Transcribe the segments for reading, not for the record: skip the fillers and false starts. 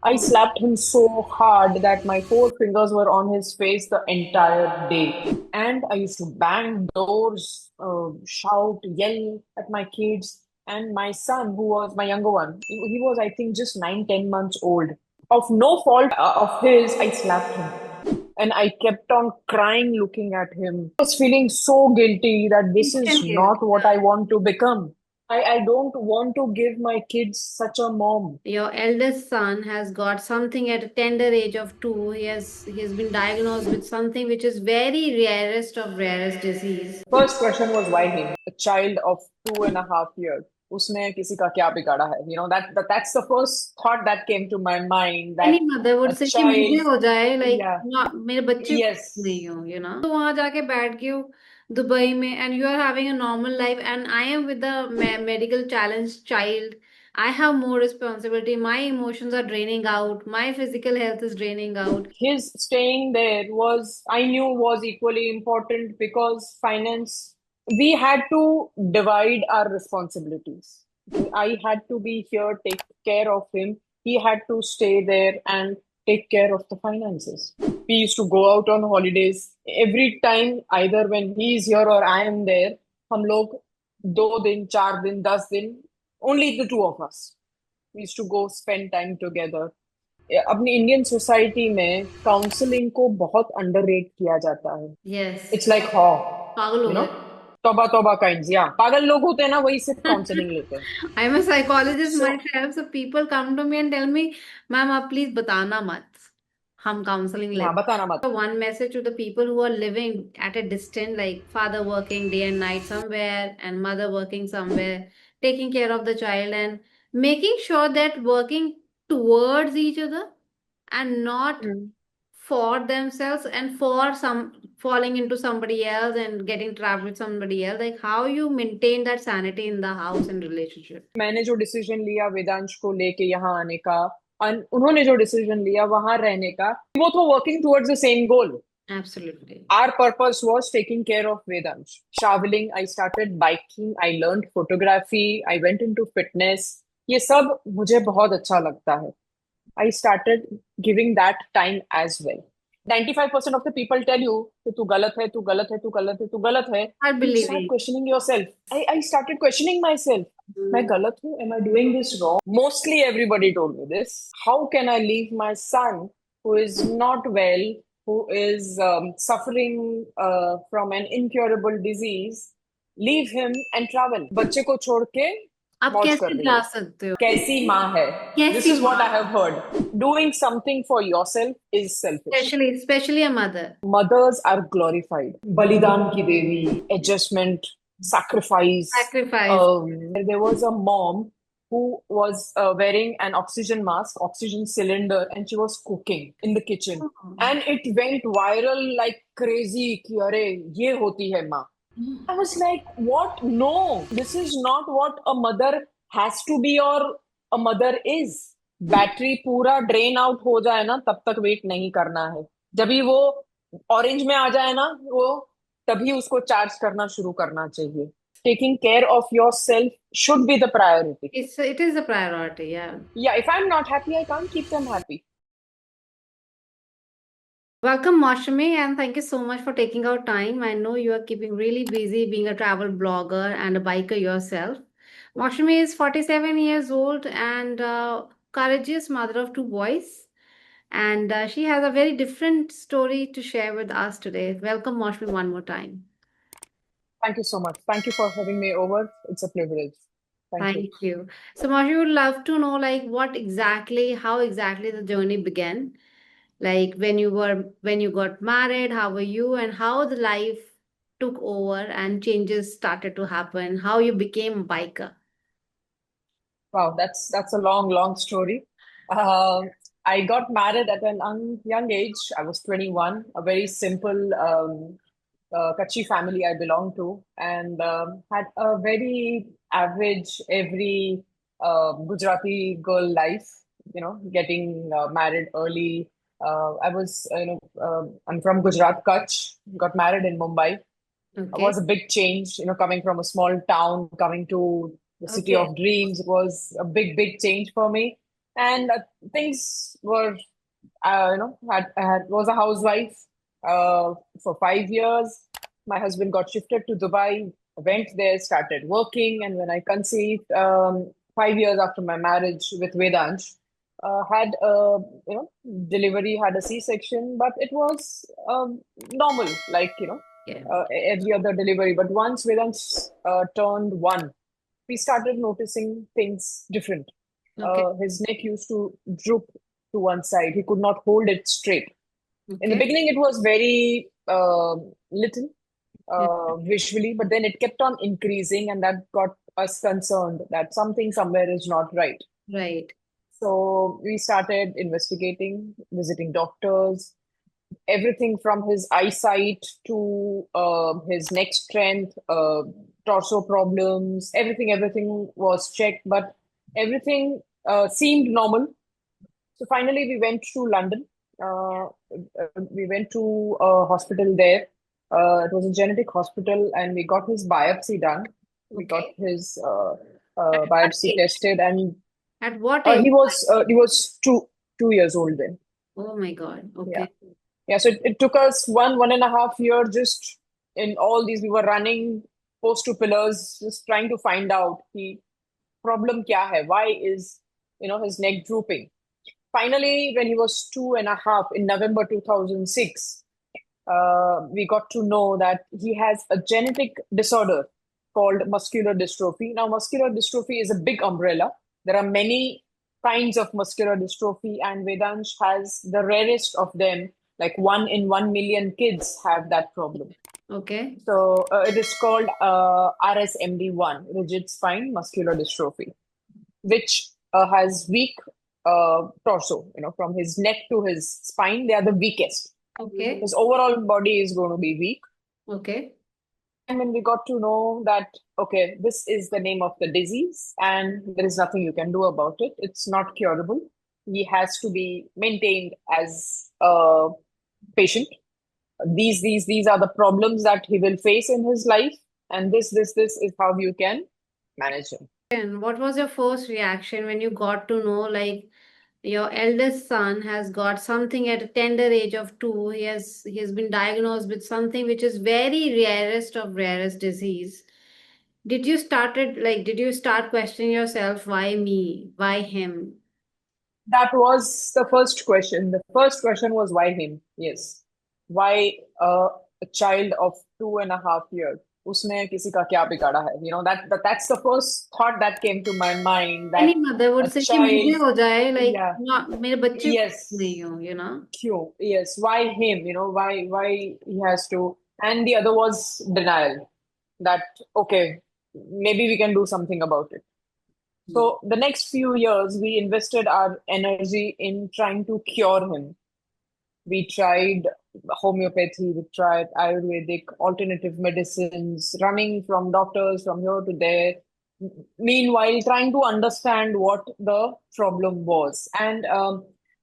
I slapped him so hard that my four fingers were on his face the entire day. And I used to bang doors, shout, yell at my kids. And my son, who was my younger one, he was, I think, just 9, 10 months old. Of no fault of his, I slapped him. And I kept on crying looking at him. I was feeling so guilty that this is Instant guilt. not what I want to become. I don't want to give my kids such a mom. Your eldest son has got something at a tender age of 2. He has been diagnosed with something which is very rarest of rarest disease. First question was why him? A child of 2.5 years. उसने किसी का क्या बिगाड़ा है? That's the first thought that came to my mind that any mother would a से कि मुझे child, हो जाए लाइक yeah, मेरे बच्चे को नहीं yes, हो तो वहां जाके बैठ गई हूँ दुबई में and you are having a normal life and I am with the medical challenge child I have more responsibility my emotions are draining out my physical health is draining out his staying there was, I knew, was equally important because finance, we had to divide our responsibilities. Okay, I had to be here, take care of him. He had to stay there and take care of the finances. We used to go out on holidays every time, either when he is here or I am there. हम लोग 2 दिन, 4 दिन, 10 दिन, only the two of us. We used to go spend time together. अपनी Indian society में counselling को बहुत underrate किया जाता है. यस इट्स लाइक हॉ, पागल हो यू नो, गए तौबा तौबा काइंड, या पागल लोग होते हैं ना, वही सिर्फ काउंसलिंग लेते हैं. I am a psychologist so my self so people come to me and tell me ma'am आप प्लीज बताना मत हम काउंसलिंग हाँ, लेते बताना मत. one message to the people who are living at a distance, like father working day and night somewhere and mother working somewhere, taking care of the child and making sure that working towards each other and not hmm. for themselves and for some falling into somebody else and getting trapped with somebody else. Like how you maintain that sanity in the house and relationship. मैंने जो decision लिया वेदांश को लेके यहाँ आने का, उन्होंने जो डिसीजन लिया वहां रहने का, both were working towards the same goal. Absolutely. Our purpose was taking care of Vedansh. Traveling, I started biking, I learned photography, I went into fitness. ये सब मुझे बहुत अच्छा लगता है. I started giving that time as well. 95% of the people tell you कि तू गलत है, तू गलत है, तू गलत है, तू गलत है. I You start believe questioning yourself. I started questioning myself. मैं it. गलत हूँ? Am I doing this wrong? Mostly everybody told me this. How can I leave my son who is not well, who is suffering from an incurable disease, leave him and travel? बच्चे को छोड़ के आप मौज कर कैसे रही जा है. सकते हो कैसी माँ है? This कैसी is what I have heard. Doing something for yourself is selfish. Specially a mother Mothers are glorified. Balidan ki Devi, adjustment, sacrifice. sacrifice There was a mom who was wearing an oxygen mask, oxygen cylinder, and she was cooking in the kitchen. And it went viral like crazy. कि अरे ये होती है माँ. I was like, what? No, this is not what a mother has to be or a mother is. Battery पूरा drain out हो जाए ना तब तक वेट नहीं करना है. जब भी वो ऑरेंज में आ जाए ना, वो तभी उसको चार्ज करना शुरू करना चाहिए. Taking care of your self should be the priority. it is a priority, yeah. या if I am not happy I can't keep them happy. Welcome, Mashmi, and thank you so much for taking out time. I know you are keeping really busy being a travel blogger and a biker yourself. Mashmi is 47 years old and courageous mother of two boys. And she has a very different story to share with us today. Welcome, Mashmi, one more time. Thank you so much. Thank you for having me over. It's a privilege. Thank you. Thank you. So, Mashmi would love to know, like, what exactly, how exactly the journey began. Like when you got married, how were you, and how the life took over and changes started to happen, how you became a biker. Wow, that's a long story. Um, I got married at an young age. I was 21, a very simple Kachi family I belonged to, and had a very average, every Gujarati girl life. Getting married early. I'm from Gujarat, Kutch. Got married in Mumbai. It Okay. was a big change, coming from a small town, coming to the city Okay. of dreams. It was a big change for me. and things were, had was a housewife for 5 years. My husband got shifted to Dubai, went there, started working, and when I conceived, 5 years after my marriage with Vedansh, had a delivery, had a C-section, but it was normal, like Yeah. every other delivery. But once Vedansh turned one, we started noticing things different. Okay. His neck used to droop to one side. He could not hold it straight. In the Okay. beginning, it was very little Yeah. visually, but then it kept on increasing, and that got us concerned that something somewhere is not right. Right. So we started investigating, visiting doctors, everything from his eyesight to his neck strength, torso problems, everything was checked, but everything seemed normal. So finally, we went to London. We went to a hospital there. It was a genetic hospital, and we got his biopsy done. We got Okay. his At what biopsy age? tested, and At what age? he was two years old then. Oh my God. Yeah. Okay. Yeah, so it took us 1.5 year just in all these. We were running post to pillars, just trying to find out the problem kya hai. Why is his neck drooping? Finally, when he was 2.5 in November 2006, we got to know that he has a genetic disorder called muscular dystrophy. Now, muscular dystrophy is a big umbrella. There are many kinds of muscular dystrophy, and Vedansh has the rarest of them. Like 1 in 1 million kids have that problem. Okay. So it is called RSMD1, rigid spine muscular dystrophy, which has weak torso. From his neck to his spine, they are the weakest. Okay. His overall body is going to be weak. Okay. And when we got to know that, okay, this is the name of the disease and there is nothing you can do about it, it's not curable. He has to be maintained as a patient. These are the problems that he will face in his life, and this is how you can manage him. And what was your first reaction when you got to know, like, your eldest son has got something at a tender age of 2? He has been diagnosed with something which is very rarest of rarest disease. Did you start questioning yourself, why me? Why him? That was the first question. The first question was why him? Yes. Why a child of 2.5 years? उसने किसी का क्या बिगाड़ा है? That's the first thought that came to my mind, Any that mother would a say कि मुझे child, हो जाए, like, yeah, मेरे बच्चे को नहीं yes, हो. Q, yes, why him? Why he has to? And the other was denial, that okay, maybe we can do something about it. So the next few years, we invested our energy in trying to cure him. We tried homeopathy, we tried Ayurvedic, alternative medicines, running from doctors from here to there. Meanwhile, trying to understand what the problem was. And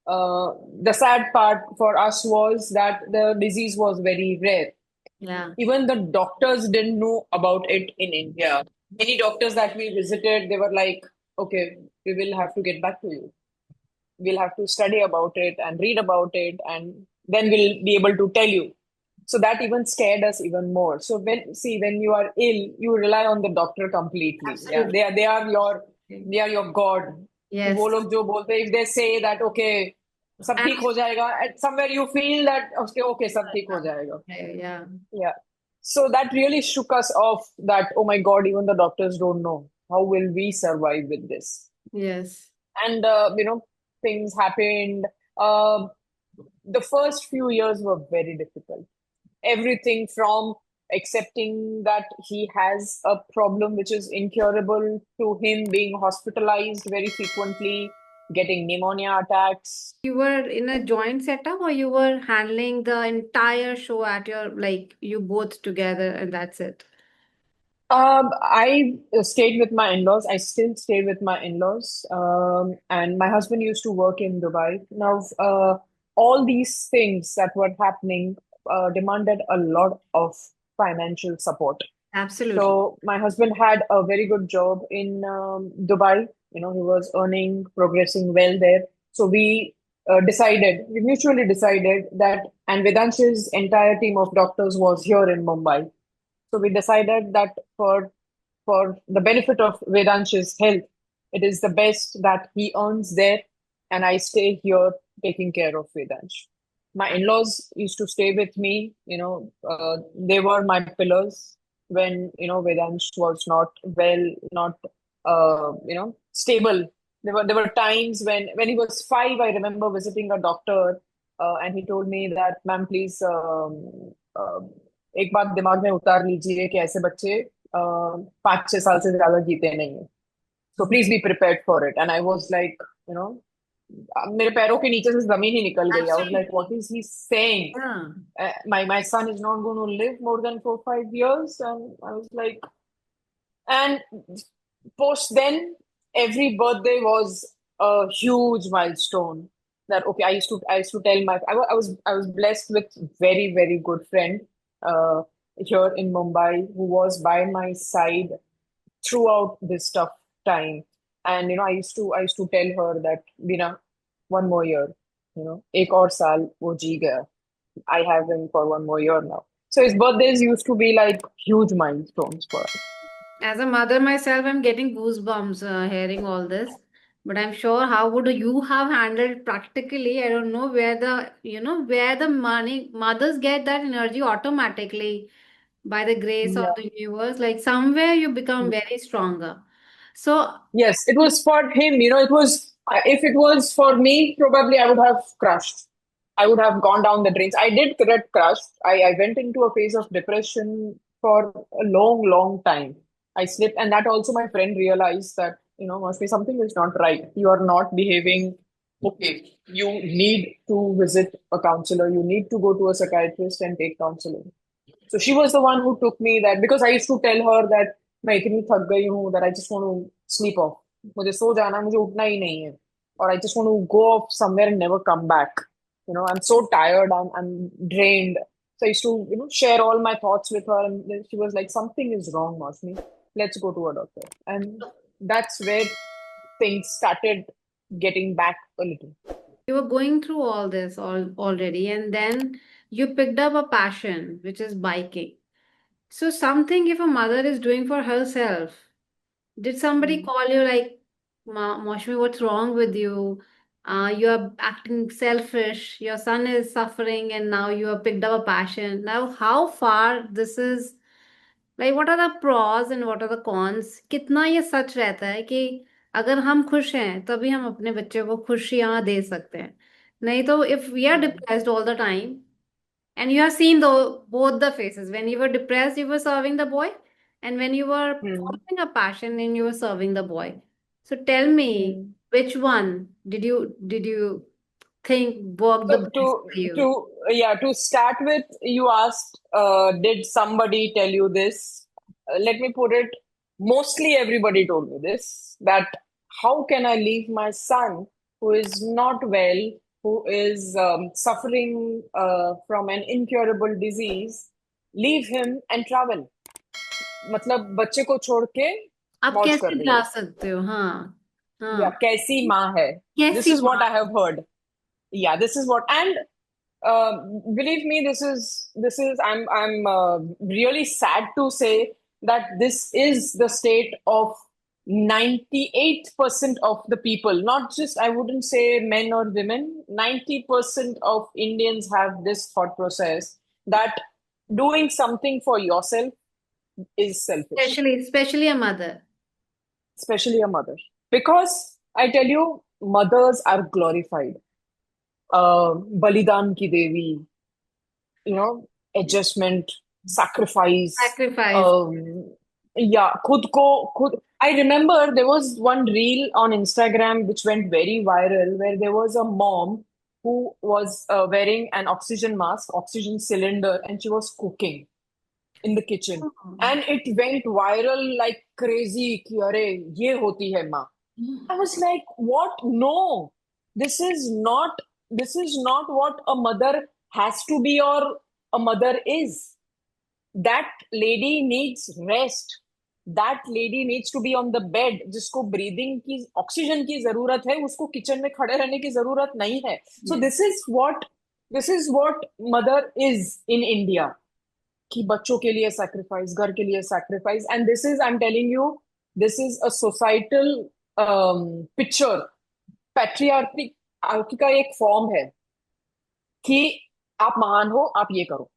the sad part for us was that the disease was very rare. Yeah. Even the doctors didn't know about it in India. Many doctors that we visited, they were like, okay, we will have to get back to you. We'll have to study about it and read about it, and then we'll be able to tell you. So that even scared us even more. So when you are ill, you rely on the doctor completely. Yeah, Absolutely. they are your God. कि वो Yes. लोग जो बोलते हैं, if they say that okay, सब And ठीक हो जाएगा, at somewhere you feel that okay, सब ठीक हो जाएगा. yeah. Yeah. So that really shook us off, that, oh my God, even the doctors don't know. How will we survive with this? Yes. And, things happened. The first few years were very difficult. Everything from accepting that he has a problem which is incurable to him being hospitalized very frequently, getting pneumonia attacks. You were in a joint setup, or you were handling the entire show at your, like, you both together and that's it? I stayed with my in-laws. I still stay with my in-laws. And my husband used to work in Dubai. Now, all these things that were happening demanded a lot of financial support. Absolutely. So my husband had a very good job in Dubai. He was earning, progressing well there. So we mutually decided that, and Vedansh's entire team of doctors was here in Mumbai. So we decided that for the benefit of Vedansh's health, it is the best that he earns there, and I stay here taking care of Vedansh. My in-laws used to stay with me. They were my pillars when Vedansh was not well, not stable. There were times when he was 5. I remember visiting a doctor, and he told me that, "Ma'am, please, एक बात दिमाग में उतार लीजिए कि ऐसे बच्चे 5-6 साल से ज्यादा जीते नहीं है, so please be prepared for it." And I was like, you know, मेरे पैरों के नीचे से जमीन ही निकल गई. I was like, Absolutely. what is he saying? Yeah. My son is not going to live more than 4-5 years. And I was like, and post then, every birthday was a huge milestone. That okay, I used to tell I was blessed with very very good friend uh, here in Mumbai who was by my side throughout this tough time. And I used to tell her that, Bina, one more year, एक और साल वो जी गया. I have him for one more year now. So his birthdays used to be like huge milestones for us. As a mother myself, I'm getting goosebumps hearing all this. But I'm sure how would you have handled practically? I don't know where the money mothers get that energy automatically by the grace of Yeah. the universe. Like somewhere you become very stronger. So Yes, it was for him. If it was for me, probably I would have crushed. I would have gone down the drains. I did get crushed. I went into a phase of depression for a long, long time. I slipped, and that also my friend realized that, must be something is not right. You are not behaving okay. You need to visit a counselor. You need to go to a psychiatrist and take counseling. So she was the one who took me that, because I used to tell her that मैं इतनी थक गई हूँ that I just want to sleep off. मुझे सो जाना है, मुझे उठना ही नहीं है. Or I just want to go off somewhere and never come back. I'm so tired, I'm drained. So I used to, share all my thoughts with her, and then she was like, something is wrong, Mosmi. Let's go to a doctor. And that's where things started getting back a little. you were going through all this already, and then you picked up a passion, which is biking. So something if a mother is doing for herself, did somebody Mm. call you like, Moshmi, what's wrong with you? You're acting selfish. Your son is suffering, and now you have picked up a passion. Now, how far this is like, what are the pros and what are the cons? कितना ये सच रहता है कि अगर हम खुश हैं तभी हम अपने बच्चे को खुशियां दे सकते हैं. नहीं तो if we are Mm. depressed all the time, and you have seen both the faces. When you were depressed, you were serving the boy, and when you were Mm. following a passion, and you were serving the boy. So tell me, Mm. which one did you think worked the So best for you? to start with, you asked, did somebody tell you this? Let me put it, mostly everybody told me this, that how can I leave my son who is not well, who is suffering from an incurable disease, leave him and travel. मतलब बच्चे को छोड़ के आप मौज कर कैसे रही जा है. सकते हो? हाँ, या हाँ. कैसी माँ है. This कैसी is what माँ? I have heard. Yeah, this is what. And uh, believe me, this is I'm really sad to say that this is the state of 98% of the people. Not just, I wouldn't say men or women. 90% of Indians have this thought process that doing something for yourself is selfish, Especially a mother. especially a mother. Because I tell you, mothers are glorified. बलिदान की देवी, adjustment, sacrifice. Sacrifice. Um, yeah, खुद. I remember there was one reel on Instagram which went very viral where there was a mom who was wearing an oxygen mask, oxygen cylinder, and she was cooking in the kitchen. Oh. And it went viral like crazy. कि अरे ये होती है माँ. I was like, what? No, this is not, this is not what a mother has to be or a mother is. That lady needs rest. That lady needs to be on the bed, जिसको breathing की oxygen की जरूरत है, उसको kitchen में खड़े रहने की जरूरत नहीं है. सो Yes. This is what mother is in India, कि बच्चों के लिए सैक्रिफाइस, घर के लिए sacrifice. And this is, I am telling you, this is a societal picture. Patriarchy का एक फॉर्म है कि आप महान हो, आप ये करो,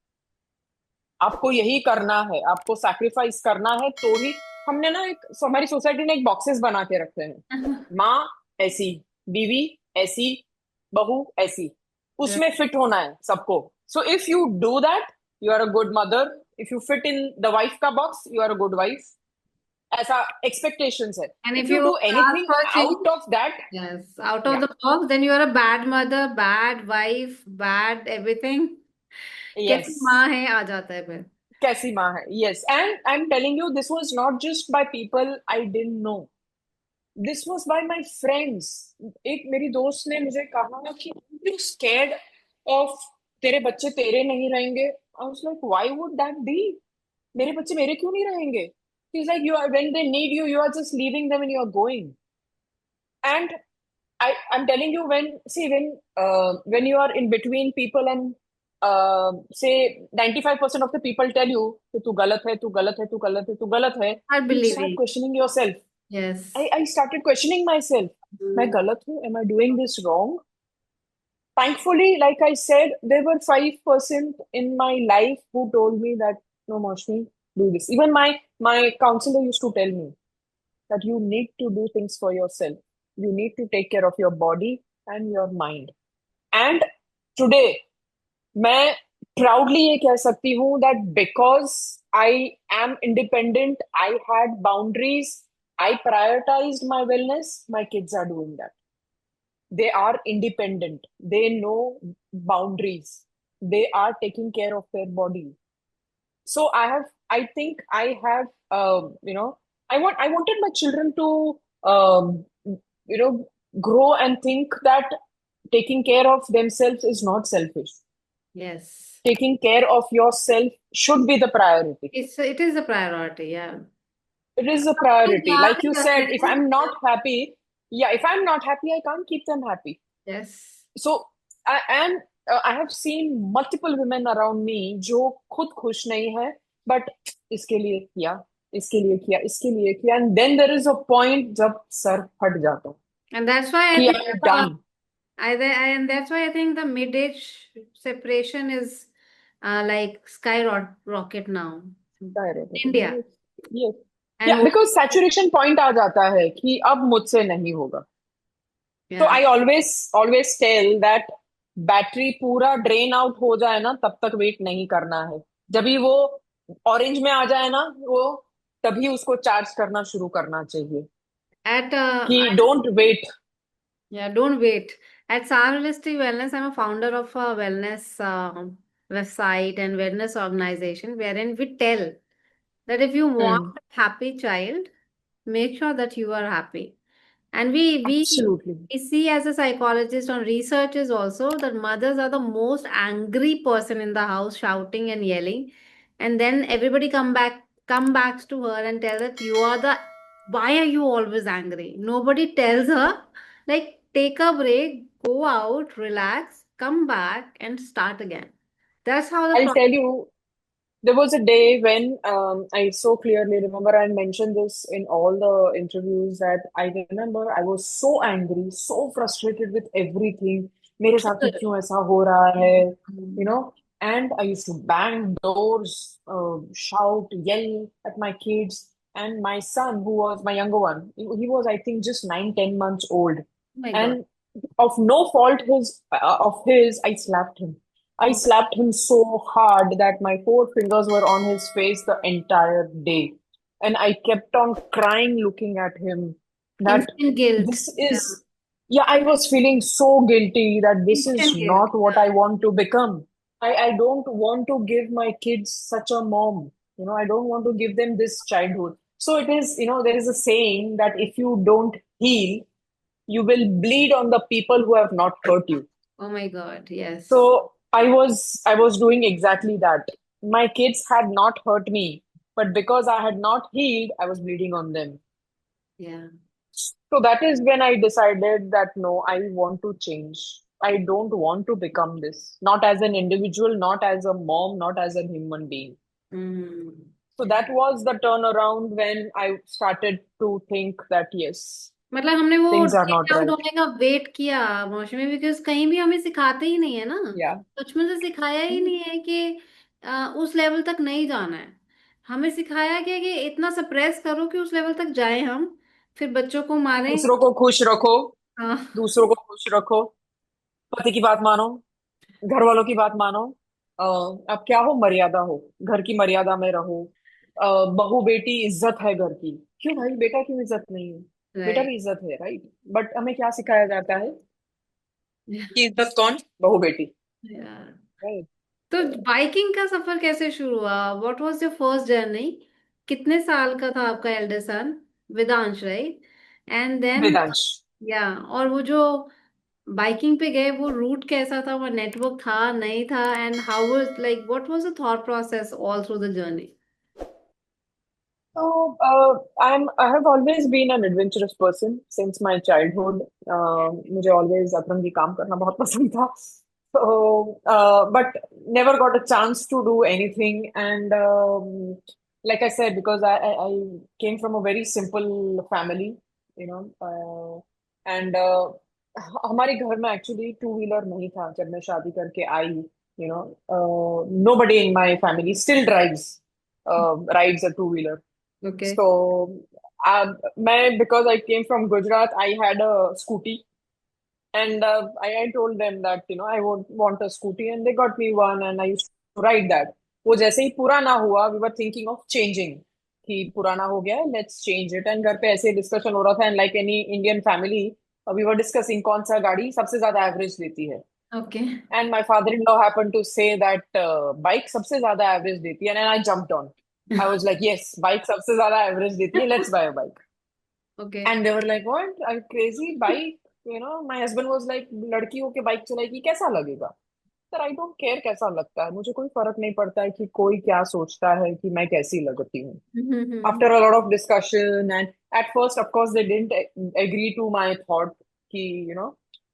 आपको यही करना है, आपको सैक्रिफाइस करना है, तो ही. हमने ना एक, हमारी सोसाइटी ने एक बॉक्सेस बना के रखे हैं. माँ ऐसी, बीवी ऐसी, बहू ऐसी, Yeah. उसमें फिट होना है सबको. So if you do that, you are a good mother. If you fit in the wife का box, you are a good wife. ऐसा एक्सपेक्टेशंस है. And if if you you do ask anything for change, out of that, yes, out of या, the box, then you are a bad mother, bad wife, bad everything. Yes, कैसी माँ है आ जाता है फिर. कैसी माँ है. Yes, and I am telling you, this was not just by people I didn't know, this was by my friends. एक मेरी दोस्त ने मुझे कहा कि यू स्कैर्ड ऑफ, तेरे बच्चे तेरे नहीं रहेंगे. I was like, why would that be? मेरे बच्चे मेरे क्यों नहीं रहेंगे? He is like, you are, when they need you, you are just leaving them and you are going. And I'm telling you, when you are in between people and say 95% of the people tell you कि तू गलत है, तू गलत है, तू गलत है, तू गलत है, Start you start believing. questioning yourself. Yes. I started questioning myself. मैं Mm. गलत हूँ? Am I doing this wrong? Thankfully, like I said, there were 5% in my life who told me that, no, Moshni, do this. Even my counselor used to tell me that you need to do things for yourself. You need to take care of your body and your mind. And today, मैं proudly ये कह सकती हूँ that because I am independent, I had boundaries, I prioritized my wellness, my kids are doing that. They are independent. They know boundaries. They are taking care of their body. So I think I have, I wanted my children to, grow and think that taking care of themselves is not selfish. Yes. Taking care of yourself should be the priority. It is a priority, yeah. It is a Sometimes priority. Like you said, if others- I'm not happy, yeah, if I'm not happy, I can't keep them happy. Yes. So, and I have seen multiple women around me जो खुद खुश नहीं है, but इसके लिए किया, इसके लिए किया, इसके लिए किया, and then there is a point जब सर फट जाता है And that's why I कि think I'm done. and that's why I think the mid-age separation is like skyrocket now in India. ये And yeah, because saturation point आ जाता है कि अब मुझसे नहीं होगा. तो yeah, I always tell that battery पूरा ड्रेन आउट हो जाए ना, तब तक वेट नहीं करना है. जब भी वो ऑरेंज में आ जाए ना, वो तभी उसको चार्ज करना शुरू करना चाहिए, at कि don't wait. yeah, don't wait. At Sar Holistic Wellness, I'm a founder of a wellness website and wellness organization wherein we tell that if you want a happy child, make sure that you are happy. And absolutely. we see as a psychologist on researches also that mothers are the most angry person in the house, shouting and yelling. And then everybody come back to her and tell that you are the why are you always angry? Nobody tells her, like, take a break, go out, relax, come back, and start again. That's how the I'll process. tell you, there was a day when I so clearly remember, I mentioned this in all the interviews, that I remember I was so angry, so frustrated with everything. मेरे साथ ही क्यों ऐसा हो रहा है, you know? And I used to bang doors, shout, yell at my kids. And my son, who was my younger one, he was, I think, just 9, 10 months old. Oh my God. And of no fault of his, I slapped him. I Oh, slapped him so hard that my 4 fingers were on his face the entire day. And I kept on crying looking at him. That instant guilt. this Yeah. is, yeah, I was feeling so guilty that this Instant is guilt. not what I want to become. I don't want to give my kids such a mom. I don't want to give them this childhood. So it is, there is a saying that if you don't heal, you will bleed on the people who have not hurt you. Oh my God. Yes. So I was doing exactly that. My kids had not hurt me, but because I had not healed, I was bleeding on them. Yeah. So that is when I decided that no, I want to change. I don't want to become this, not as an individual, not as a mom, not as a human being. Mm. So that was the turnaround when I started to think that yes, मतलब हमने वो things are take not out right. होने का wait किया मौसमी, because कहीं भी हमें सिखाते ही नहीं है ना। Yeah. बचपन से सिखाया ही नहीं है कि उस लेवल तक नहीं जाना है। हमें सिखाया गया कि इतना सप्रेस करो कि उस लेवल तक जाए हम, फिर बच्चों को मारें। दूसरों को खुश रखो, हाँ। दूसरों को खुश रखो, पति की बात मानो, घर वालों की बात मानो। अ, अब क्या हो, मर्यादा हो, घर की मर्यादा में रहो। बहू बेटी इज्जत है घर की। क्यों भाई, बेटा क्यों इज्जत नहीं है? बेटा राइट। भी इज्जत है, राइट। बट हमें क्या सिखाया जाता है कि इज्जत कौन, बहू बेटी, यार, राइट। तो बाइकिंग का सफर कैसे शुरू हुआ? What was your first journey? कितने साल का था आपका elder son? Vedansh, right? And then, Vedansh. Yeah, और वो जो बाइकिंग पे गए वो रूट कैसा था? वो नेटवर्क था नहीं था? And how was, like, what was the thought process all through the journey? So, I have always been an adventurous person since my childhood. मुझे always अतरंगी काम करना बहुत पसंद था. So, but never got a chance to do anything. And like I said, because I came from a very simple family, you know, and हमारे घर में actually टू व्हीलर नहीं था जब मैं शादी करके आई. Nobody in my family still rides a two wheeler. Okay. So, because I came from Gujarat, I had a scooty, and I told them that I would want a scooty, and they got me one, and I used to ride that. वो जैसे ही पूरा ना हुआ, we were thinking of changing. कि पुराना हो गया है, let's change it. And घर पे ऐसे डिस्कशन हो रहा था, and like any Indian family, we were discussing कौन सा गाड़ी सबसे ज्यादा एवरेज देती है. Okay. And my father-in-law happened to say that bike सबसे ज्यादा एवरेज देती है, and I jumped on. I was like, yes, bike सबसे ज्यादा एवरेज देती है, let's buy a bike. Okay. And they were like, what? Are you crazy? Bike? My husband was like, लड़की होके बाइक चलाएगी, कैसा लगेगा? सर, आई डोंट केयर कैसा लगता है, मुझे कोई फर्क नहीं पड़ता है कि कोई क्या सोचता है कि मैं कैसी लगती हूँ. After a lot of discussion, and at first, of course, they didn't agree to my thought. कि,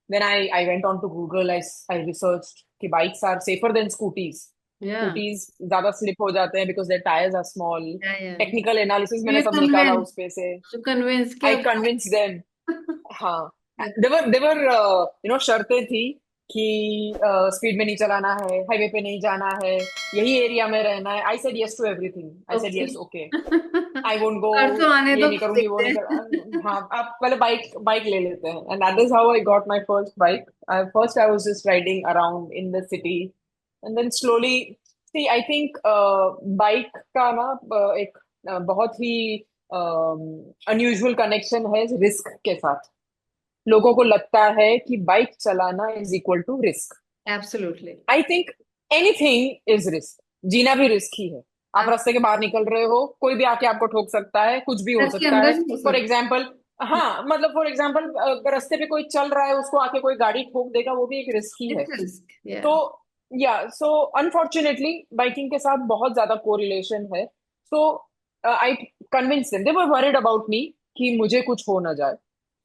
then I went on to Google. I researched कि bikes are safer than scooties. या Scooties ज्यादा slip हो जाते हैं because their tires are small. या Technical analysis मैंने ये सब निकाला कन्वेंस, उस पे से. तो कन्वेंस I किया। convinced them. हाँ. They were शर्तें थी कि स्पीड में नहीं चलाना है, हाईवे पे नहीं जाना है, यही एरिया में रहना है. I said yes to everything. I said okay. Yes, okay. I won't go, परसों आने ये दो, नहीं फिर करूंगी, वो देखते नहीं हैं। कर. हाँ, आप पहले बाइक बाइक ले लेते हैं. And that is how I got my first bike. First I was just riding around in the city, and then slowly. See, I think bike का ना एक बहुत ही अनयूजुअल कनेक्शन है रिस्क के साथ. लोगों को लगता है कि बाइक चलाना is equal to risk. Absolutely. I think anything is risk. जीना भी रिस्क ही है. आप आप रास्ते के बाहर निकल रहे हो, कोई भी आके आपको ठोक सकता है, कुछ भी हो घर के सकता अंदर है. ही हो फॉर सकता एग्जाम्पल, है। हाँ, मतलब फॉर एग्जाम्पल, रास्ते पे कोई चल रहा है, उसको आके कोई गाड़ी ठोक देगा, वो भी एक रिस्क ही है. इट्स रिस्क, या। तो या सो अनफॉर्चुनेटली बाइकिंग के साथ बहुत ज्यादा कोरिलेशन है. So I convince them. They were worried about me कि मुझे कुछ हो ना जाए.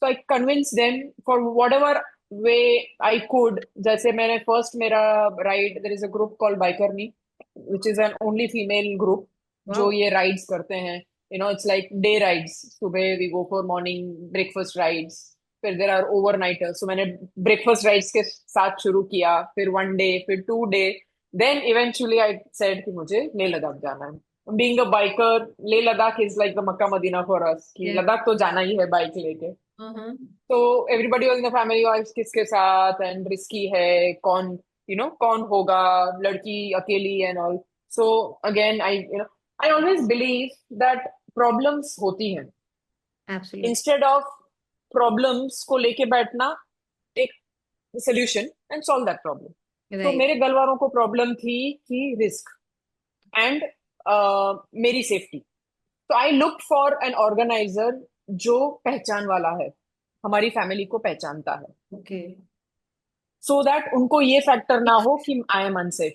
So I convince them for whatever way I could. जैसे मैंने फर्स्ट मेरा ride, there is a group called biker me, which is an only female group जो वाओ। ये राइड्स करते हैं. It's like day rides. सुबह we go for morning breakfast rides. फिर there are ओवरनाइटर्स. सो मैंने ब्रेकफास्ट राइड्स के साथ शुरू किया, फिर वन डे, फिर two day. Then eventually I said कि मुझे लेह लद्दाख जाना है. Being a biker, Leh Ladakh is like the Mecca Medina for us, कि यस। लद्दाख तो जाना ही है बाइक लेके. हाँ। तो everybody in the family wise किसके साथ, एंड रिस्की है, कौन कौन होगा, लड़की अकेली and all. So again I always believe that problems होती हैं. एब्सोल्युटली। इंस्टेड ऑफ प्रॉब्लम्स को लेके बैठना, take solution and solve that problem. तो राइट। मेरे घर वालों को प्रॉब्लम थी कि रिस्क एंड मेरी सेफ्टी. तो I look for an organiser जो पहचान वाला है, हमारी फैमिली को पहचानता है, ओके। सो दैट उनको ये फैक्टर ना हो कि I am unsafe.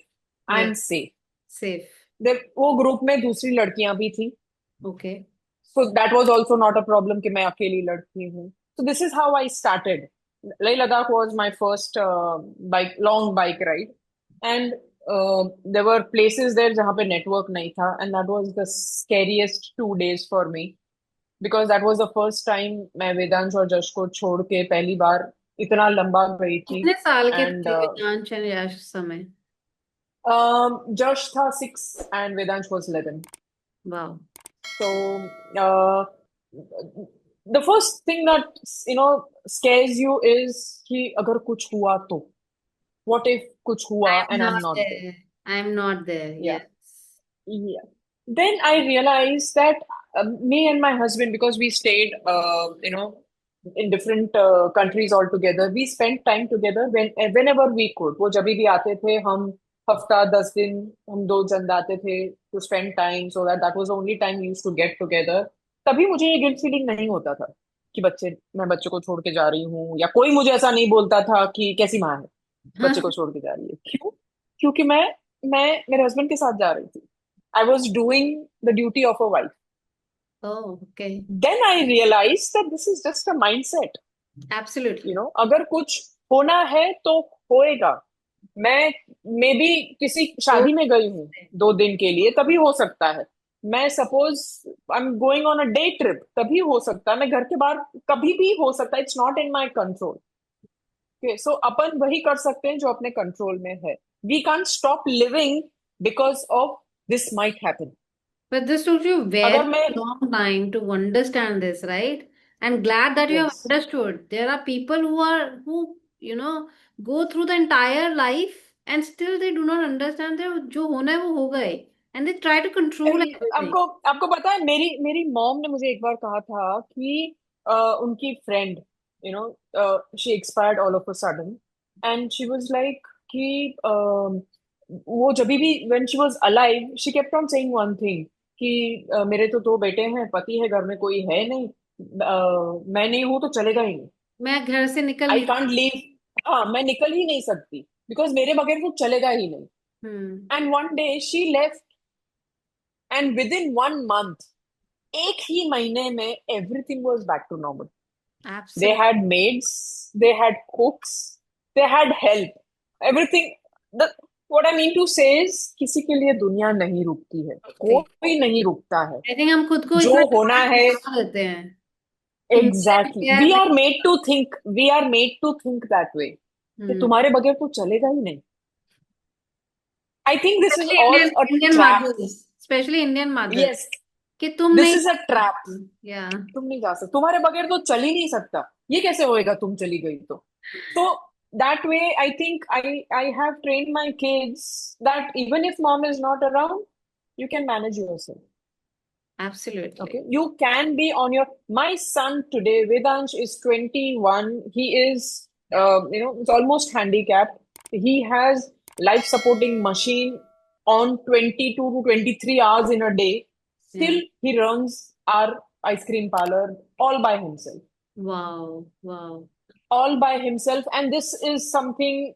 I am yes. Safe. Safe. वो ग्रुप में दूसरी लड़कियां भी थी, Okay. so that was also not a problem कि मैं अकेली लड़की हूँ. So this is how I started. Leh Ladakh was my first long bike ride, and there were places there जहाँ पे network नहीं था, and that was the scariest 2 days for me because that was the first time मैं वेदांश और जश को छोड़ के पहली बार इतना लंबा गई थी. कितने साल के And थे विज्ञान और यश उस समय? Josh था 6 and Vedansh was 11. वाह. So the first thing that scares you is कि अगर कुछ हुआ तो, what if कुछ I हुआ am and I'm not not there. there. I am not there. Yeah, Yes. yeah. Then I realized that me and my husband, because we stayed in different countries altogether, we spent time together whenever we could. वो जब भी आते थे हम, हफ्ता 10 दिन हम दो जन आते थे to spend time, so that was the only time we used to get together. तभी मुझे ये गिल्ट फीलिंग नहीं होता था कि मैं बच्चे को छोड़ के जा रही हूँ, या कोई मुझे ऐसा नहीं बोलता था कि कैसी माँ है बच्चे को छोड़ के जा रही है. क्यों? क्योंकि मैं मेरे हस्बैंड के साथ जा रही थी. I was doing the duty of a wife. Oh, okay. Then I realized that this is just a mindset. Absolutely. अगर कुछ होना है तो होएगा. मैं मे बी किसी So, शादी में गई हूँ 2 दिन के लिए, तभी हो सकता है. मैं suppose I am going on a day trip, तभी हो सकता है. मैं घर के बाहर कभी भी हो सकता है. It's not in my control. So अपन वही कर सकते हैं जो अपने कंट्रोल में है. We can't stop living because of this might happen. but this took you अगर very मैं long time to understand this, right? And glad that you have yes understood. There are people who go through the entire life and still they do not understand that जो होना है वो होगा ही. And they try to control everything. आपको आपको पता है, मेरी मेरी मॉम ने मुझे एक बार कहा था कि उनकी friend, you know she expired all of a sudden, and she was like कि वो जब भी when she was alive she kept on saying one thing कि मेरे तो 2 बेटे हैं, पति है, घर में कोई है नहीं, मैं नहीं हूं तो चलेगा ही नहीं. मैं घर से निकल आई नहीं कांट लीव. हाँ, मैं निकल ही नहीं सकती बिकॉज मेरे बगैर वो चलेगा ही नहीं. Hmm. And one day she left, and within 1 month, एक ही महीने में everything was back to normal. They Absolutely. had maids, they had cooks, they had help, everything. The what I mean to say is किसी के लिए दुनिया नहीं रुकती है, कोई नहीं रुकता है. आई थिंक हम खुद को जो इतना होना है, बना देते हैं. इंडिया में exactly, क्या we है? are made to think, we are made to think that way कि हम्म. तुम्हारे बगैर तो चलेगा ही नहीं. I think this is specially all Indian a Indian trap. Mothers, specially Indian mothers, Yes, कि तुम this नहीं. is a trap. या. तुम नहीं जा सकते, तुम्हारे बगैर तो चल ही नहीं सकता. ये कैसे होएगा तुम चली गई तो that way I think I have trained my kids that even if mom is not around, you can manage yourself. Absolutely. Okay, you can be on your. My son today, Vedansh, is 21. He is it's almost handicapped. He has life supporting machine on 22 to 23 hours in a day. या. Still he runs our ice cream parlor all by himself. Wow. Wow. All by himself. And this is something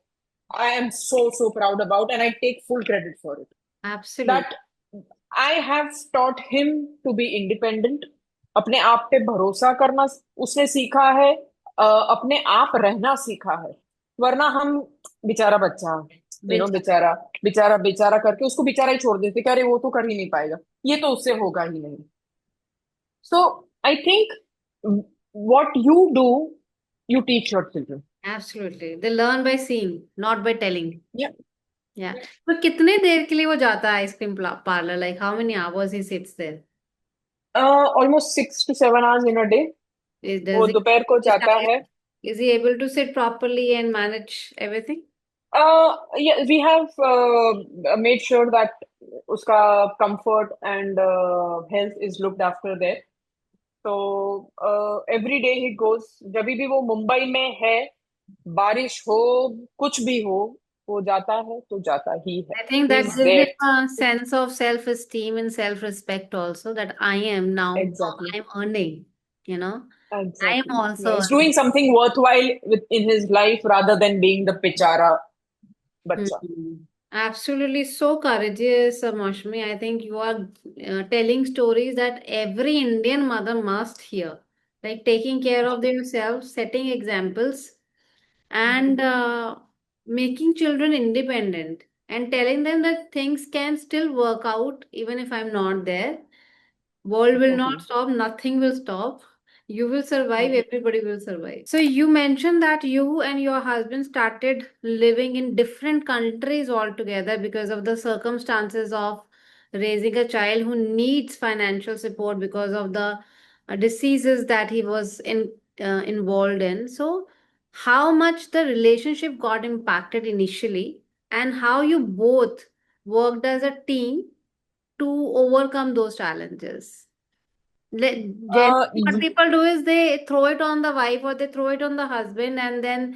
I am so proud about, and I take full credit for it. Absolutely. That I have taught him to be independent. अपने आप पे भरोसा करना उसने सीखा है. अपने आप रहना सीखा है. वरना हम बेचारा बच्चा, बेचा. बेचारा बेचारा बेचारा करके उसको बेचारा ही छोड़ देते कि अरे वो तो कर ही नहीं पाएगा, ये तो उससे होगा ही नहीं. So I think what you do, you teach your children. Absolutely. They learn by seeing, not by telling. Yeah. Yeah. तो कितने देर के लिए वो जाता है ice cream parlour? Like how many hours he sits there? Almost 6 to 7 hours in a day. वो Does he दोपहर को is जाता है. he able to sit properly and manage everything? Yeah, we have made sure that uska comfort and health is looked after there. So every day he goes. जब भी वो मुंबई में है, बारिश हो, कुछ भी हो, वो जाता है तो जाता ही है. I think He that is gives him there. a sense of self-esteem and self-respect also, that I am now, Exactly. I'm earning, you know, I am Exactly. Yeah, also he's earning. doing something worthwhile in his life rather than being the pichara bacha. Hmm. Absolutely so courageous, Mashmi. I think you are telling stories that every Indian mother must hear. Like taking care of themselves, setting examples, and making children independent, and telling them that things can still work out even if I'm not there. World will not Exactly. stop, nothing will stop. You will survive, Mhm. everybody will survive. So you mentioned that you and your husband started living in different countries altogether because of the circumstances of raising a child who needs financial support because of the diseases that he was involved in. So how much the relationship got impacted initially, and how you both worked as a team to overcome those challenges. Generally, what Y- people do is they throw it on the wife or they throw it on the husband, and then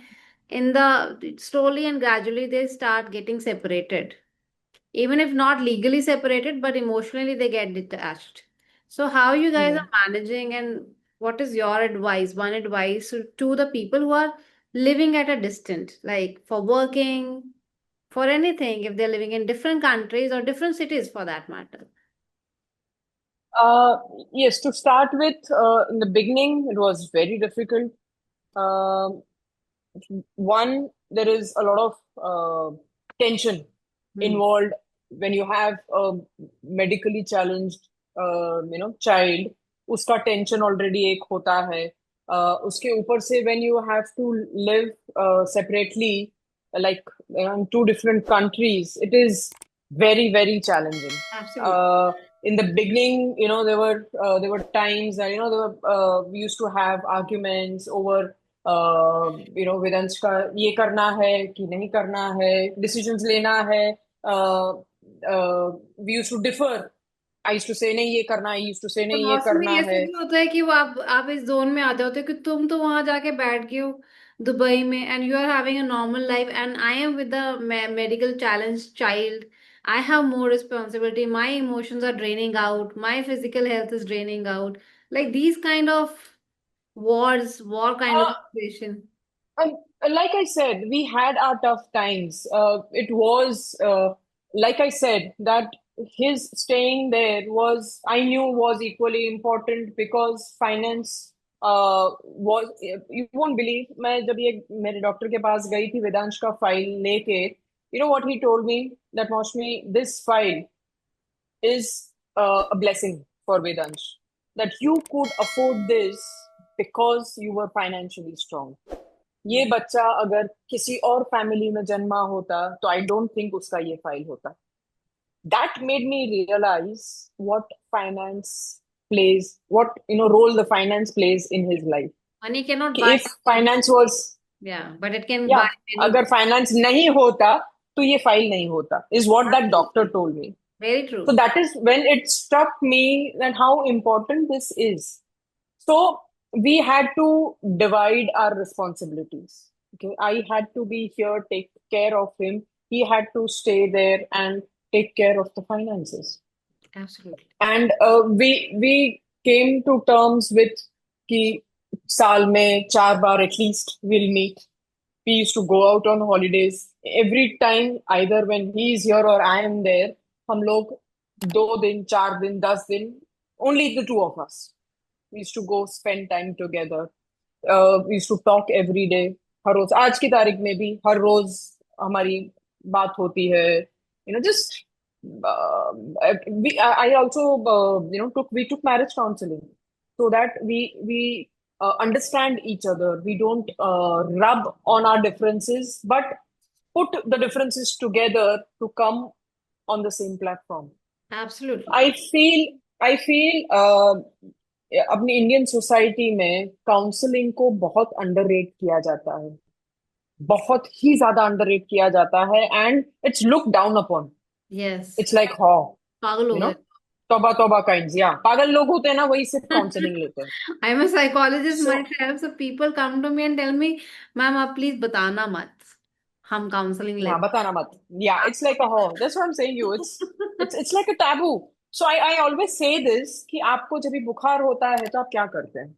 in the slowly and gradually they start getting separated. Even if not legally separated, but emotionally they get detached. So, how you guys yeah. are managing, and what is your advice? One advice to the people who are living at a distance, like for working, for anything, if they're living in different countries or different cities for that matter. Uh, yes, to start with, in the beginning, it was very difficult. Um One, there is a lot of tension Hmm. involved when you have a medically challenged, child. उसका tension already एक होता है. उसके ऊपर से when you have to live separately, like in two different countries, it is very, very challenging. Absolutely. Uh, in the beginning, there were times that we used to have arguments over Vedansh का ये करना है कि नहीं करना है, decisions लेना है. We use to differ. I use to say नहीं ये करना है, यूज टू से तो नहीं ये मौसम में करना ऐसे है. भी होता है कि वो आप इस जोन में आ जाते हो कि तुम तो वहां जाके बैठ गए हो दुबई में, and you are having a normal life, and I am with the medical challenge child. I have more responsibility, my emotions are draining out, my physical health is draining out, like these kind of war kind of situation. And like I said, we had our tough times. It was like I said that his staying there was, I knew, was equally important because finance was. You won't believe. मैं जब ये मेरे doctor के पास गई थी वेदांश का file लेके, you know what he told me? That Maushmi, this file is a blessing for Vedansh. That you could afford this because you were financially strong. ये बच्चा अगर किसी और फैमिली में जन्मा होता तो आई डोंट थिंक उसका ये फाइल होता. That made me realise what finance plays, what role the finance plays in his life. Money cannot कि buy if finance was, yeah, but it can या buy many. अगर finance नहीं होता तो ये फाइल नहीं होता, is what that doctor Absolutely. told me. Very So true. that is when it struck me that how important this is. So we had to divide our responsibilities. Okay, I had to be here, take care of him. He had to stay there and take care of the finances. Absolutely. And we came to terms with कि साल में 4 बार at least we'll meet. We used to go out on holidays every time, either when he is here or I am there. हम लोग 2 दिन, 4 दिन, 10 दिन, only the two of us. We used to go spend time together. We used to talk every day. हर रोज, आज की तारीख में भी हर रोज हमारी बात होती है. Just I also we took marriage counseling so that we understand each other. We don't rub on our differences, but put the differences together to come on the same platform. Absolutely. I feel अपनी Indian society में counselling को बहुत underrate किया जाता है. बहुत ही ज्यादा underrate किया जाता है and it's look down upon. Yes. It's like how, पागल हो यू नो गए. तौबा तौबा काइंड. या पागल लोग होते हैं ना, वही सिर्फ काउंसलिंग लेते हैं. I'm a psychologist so myself, so people come to me and tell me, "ma'am आप प्लीज बताना मत, हम काउंसलिंग हाँ, लेते बताना मत. या इट्स लाइक अ हो, that's what I am saying you. It's like a taboo. So I always say this कि आपको जब भी बुखार होता है तो आप क्या करते हैं?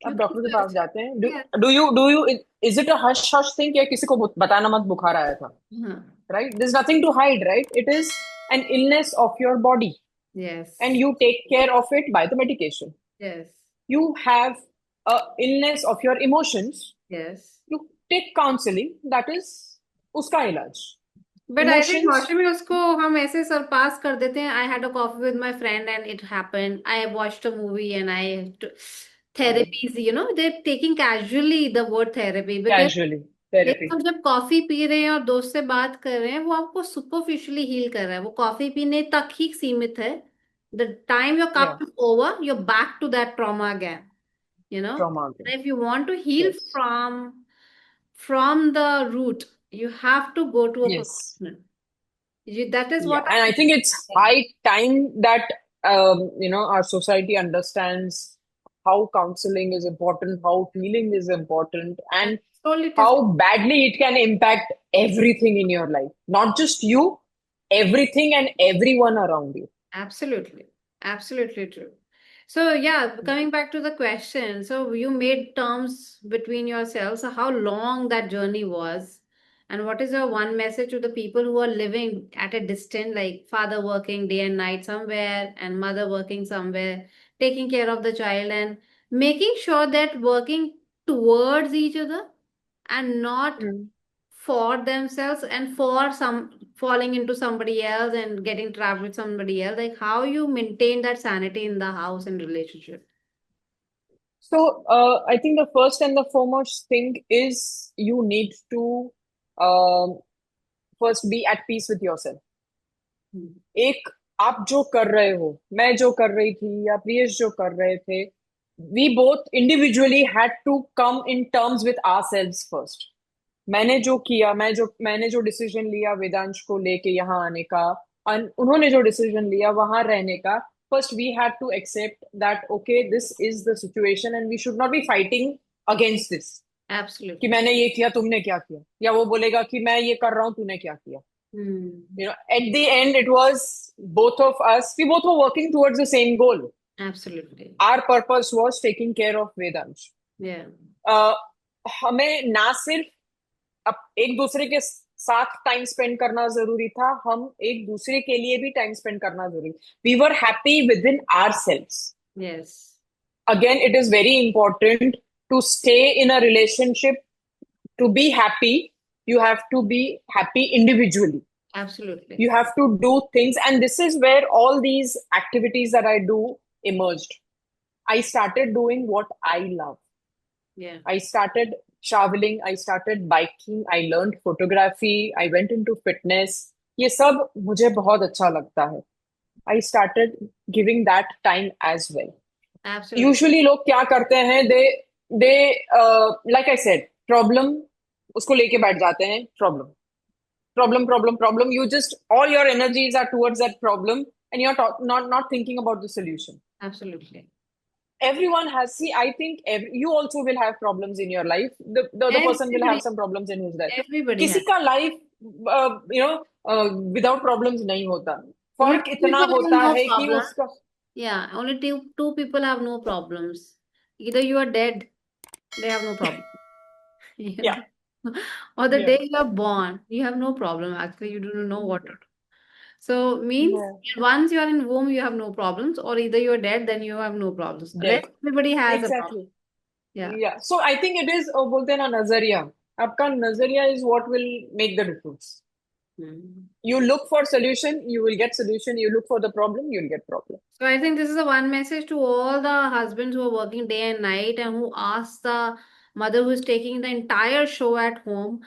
अब क्योंकि डॉक्टर के पास जाते हैं. yes, do you is it a hush hush thing या किसी को बताना मत बुखार आया था? हाँ, Right, there's nothing to hide, right? It is an illness of your body, and yes, you take care of it by the medication. yes, You have a illness of your emotions, yes. you take counseling, that is uska ilaj. But I think Emotions. मौसमी उसको हम ऐसे सरपास कर देते हैं. I had a coffee with my friend and it happened. I watched a movie and I Right. Therapies, they taking casually the word therapy, because Casually. एक Therapy. तो जब कॉफी पी रहे हैं और दोस्त से बात कर रहे हैं, वो आपको सुपरफिशियली हील कर रहा है, वो कॉफी पीने तक ही सीमित है. The time your cup Yeah. Is over, you're back to that trauma again. you know Trauma again. if you want to heal Yes. from the root, you have to go to a Yes. professional. That is Yeah, what and I I think it's think. high time that our society understands how counseling is important, how healing is important, I and told it is how badly it can impact everything in your life. Not just you, everything and everyone around you. absolutely, absolutely true. So yeah, coming back to the question, so you made terms between yourselves. So how long that journey was, and what is your one message to the people who are living at a distance, like father working day and night somewhere and mother working somewhere, taking care of the child and making sure that working towards each other and not Mm. for themselves and for some falling into somebody else and getting trapped with somebody else, like how you maintain that sanity in the house and relationship. So, I think the first and the foremost thing is you need to first be at peace with yourself. Hmm. एक, आप जो कर रहे हो, मैं जो कर रही थी या प्रियश जो कर रहे थे, we both individually had to come in terms with ourselves first. मैंने जो डिसीजन लिया वेदांश को लेके यहाँ आने का, उन्होंने जो डिसीजन लिया वहां रहने का, first we had to accept that okay this is the situation and we should not be fighting against this. कि Absolutely. मैंने ये किया तुमने क्या किया, या वो बोलेगा कि मैं ये कर रहा हूँ तूने क्या किया. Hmm. At the end, it was both of us. We both were working towards the same goal. Absolutely. Our purpose was taking care of Vedansh. Yeah. Uh, हमें ना सिर्फ एक दूसरे के साथ टाइम स्पेंड करना जरूरी था, हम एक दूसरे के लिए भी टाइम स्पेंड करना जरूरी. We were happy within ourselves. Yes. Again, it is very important to stay in a relationship. To be happy, you have to be happy individually. Absolutely. You have to do things, and this is where all these activities that I do emerged. I started doing what I love. Yeah. I started traveling, I started biking, I learned photography, I went into fitness. ये सब मुझे बहुत अच्छा लगता है. I started giving that time as well. Absolutely. Usually लोग क्या करते हैं, they like I said, problem उसको लेके बैठ जाते हैं. Problem. You just, all your energies are towards that problem, and you're not thinking about the solution. Absolutely. Everyone has, see, I think you also will have problems in your life. The person will have Everybody, some problems in his life. everybody किसी has. का life without problems नहीं होता. Only फर्क two इतना people have होता no है कि problem. उसका. Yeah, only two people have no problems. Either you are dead, they have no problem. You Yeah. know? Or the Yeah. day you are born, you have no problem. Actually, you don't know what to do. So means Yeah. once you are in womb, you have no problems, or either you are dead, then you have no problems. Dead. Rest everybody has a problem. Exactly. Yeah. Yeah. So I think it is, बोलते हैं ना, नजरिया. आपका नजरिया is what will make the difference. Hmm. You look for solution, you will get solution. You look for the problem, you'll get problem. So I think this is the one message to all the husbands who are working day and night and who ask the mother who is taking the entire show at home,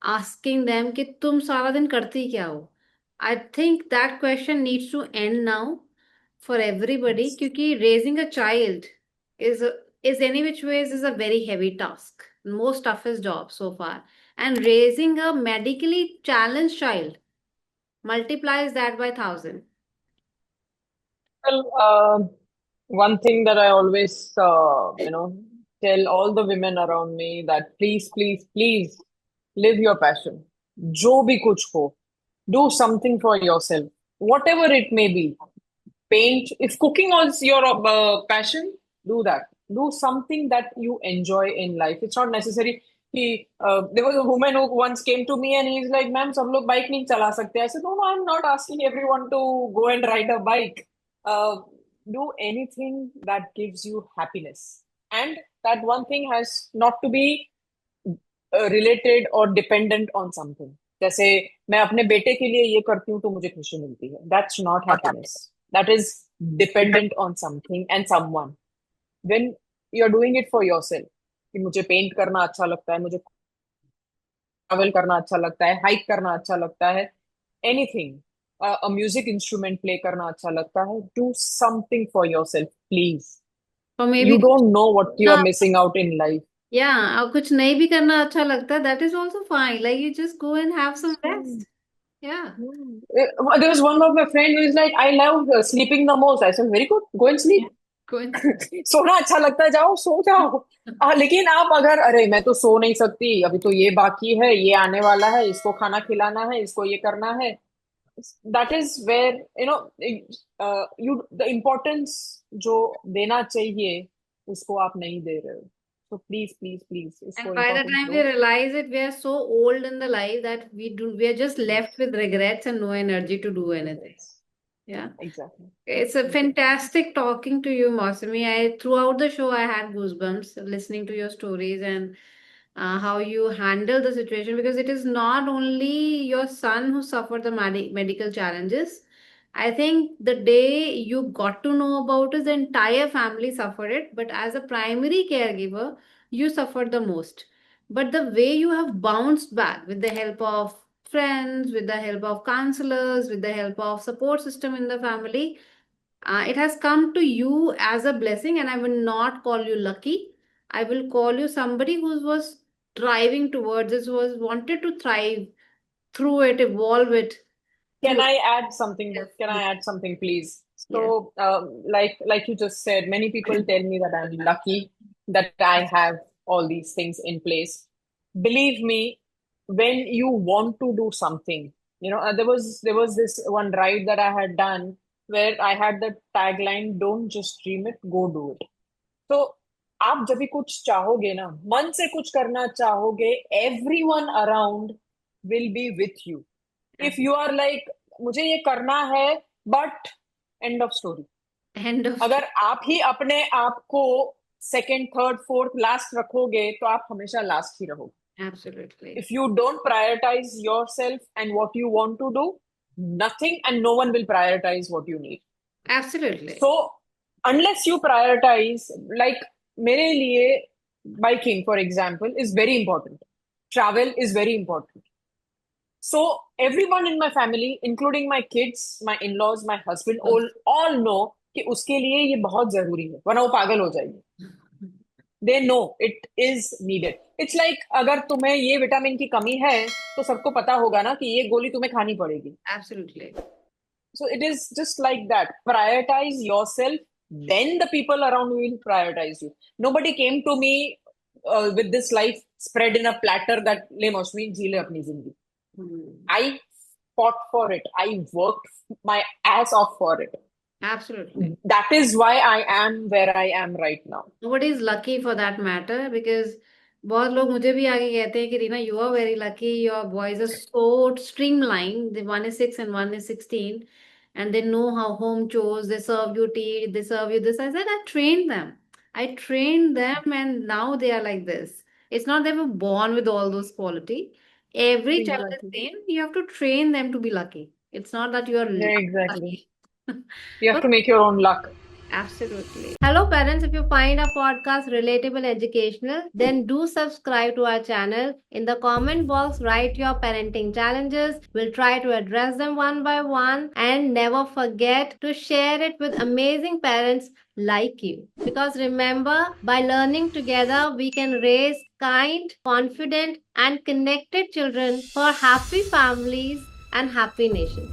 asking them कि तुम सारा दिन करती क्या हो? I think that question needs to end now for everybody Yes. क्योंकि raising a child is is any which ways is a very heavy task, most toughest job so far, and raising a medically challenged child multiplies that by 1,000. Well, one thing that I always, tell all the women around me that please, please, please live your passion. जो भी कुछ हो, do something for yourself, whatever it may be. Paint. If cooking is your passion, do that. Do something that you enjoy in life. It's not necessary कि there was a woman who once came to me and he's like, "Ma'am, सब लोग bike नहीं चला सकते." I said, "No, I'm not asking everyone to go and ride a bike. Uh, do anything that gives you happiness, and that one thing has not to be related or dependent on something." जैसे मैं अपने बेटे के लिए ये करती हूँ तो मुझे खुशी मिलती है. That's not happiness. That is dependent on something and someone. When you're doing it for yourself, कि मुझे पेंट करना अच्छा लगता है, मुझे ट्रैवल करना अच्छा लगता है, हाइक करना अच्छा लगता है, एनीथिंग, अ म्यूजिक इंस्ट्रूमेंट प्ले करना अच्छा लगता है, do something for yourself please. or maybe You कुछ don't know what you ना, are missing out in life. yeah, और कुछ नहीं भी करना अच्छा लगता है, that is also fine. Like you just go and have some Hmm. rest. Yeah. Hmm. There was one of my friend who is like, I love sleeping the most. I said, very good, go and Yeah. sleep. Go and सोना अच्छा लगता है, जाओ सो जाओ. लेकिन आप अगर, अरे मैं तो सो नहीं सकती, अभी तो ये बाकी है, ये आने वाला है, इसको खाना खिलाना है, इसको ये करना है, that is where you the importance जो देना चाहिए उसको आप नहीं दे रहे हो. So please, please, please, And इसको by the importance time we दो. realize it, we are so old in the life that we are just left with regrets and no energy to do anything. Regrets. Yeah. Exactly. It's a Exactly. fantastic talking to you, Mausami. I throughout the show I had goosebumps listening to your stories and how you handle the situation, because it is not only your son who suffered the medical challenges. I think the day you got to know about it, the entire family suffered it. But as a primary caregiver, you suffered the most. But the way you have bounced back with the help of friends, with the help of counselors, with the help of support system in the family, it has come to you as a blessing, and I will not call you lucky. I will call you somebody who was driving towards this, who was wanted to thrive through it, evolve it Can through. I add something? Yes, Can I please. add something, please? Yes. So, like you just said, many people tell me that I'm lucky that I have all these things in place. Believe me, when you want to do something, there was this one ride that I had done where I had the tagline, "Don't just dream it, go do it." तो आप जब भी कुछ चाहोगे ना, मन से कुछ करना चाहोगे, everyone around will be with you. If you are like, मुझे ये करना है, but end of story. End of अगर story. आप ही अपने आप को सेकंड, थर्ड, फोर्थ, लास्ट रखोगे तो आप हमेशा लास्ट ही रहोगे. Absolutely. If you don't prioritize yourself and what you want to do, nothing and no one will prioritize what you need. Absolutely. So unless you prioritize, like मेरे लिए biking, for example, is very important. Travel is very important. So everyone in my family, including my kids, my in-laws, my husband, all know कि उसके लिए ये बहुत जरूरी है, वरना वो पागल हो जाएगी. They know it is needed. It's like अगर तुम्हें ये विटामिन की कमी है तो सबको पता होगा ना कि ये गोली तुम्हें खानी पड़ेगी. Absolutely. So it is just like that. Prioritize yourself, then the people around you will prioritize you. Nobody came to me with this life spread in a platter that ले मौसमी जी ले अपनी जिंदगी. I fought for it. I worked my ass off for it. Absolutely. That is why I am where I am right now. Nobody is lucky for that matter, because बहुत लोग मुझे भी आगे कहते हैं कि Reena, you are very lucky, your boys are so streamlined, the one is 6 and one is 16, and they know how home chores, they serve you tea, they serve you this. I said I trained them and now they are like this. It's not they were born with all those quality. Every child is Exactly. same, you have to train them to be lucky. It's not that you are Yeah, exactly. lucky. You have to make your own luck. Absolutely. Hello, parents. If you find our podcast relatable, educational, then do subscribe to our channel. In the comment box, write your parenting challenges. We'll try to address them one by one. And never forget to share it with amazing parents like you. Because remember, by learning together, we can raise kind, confident, and connected children for happy families and happy nations.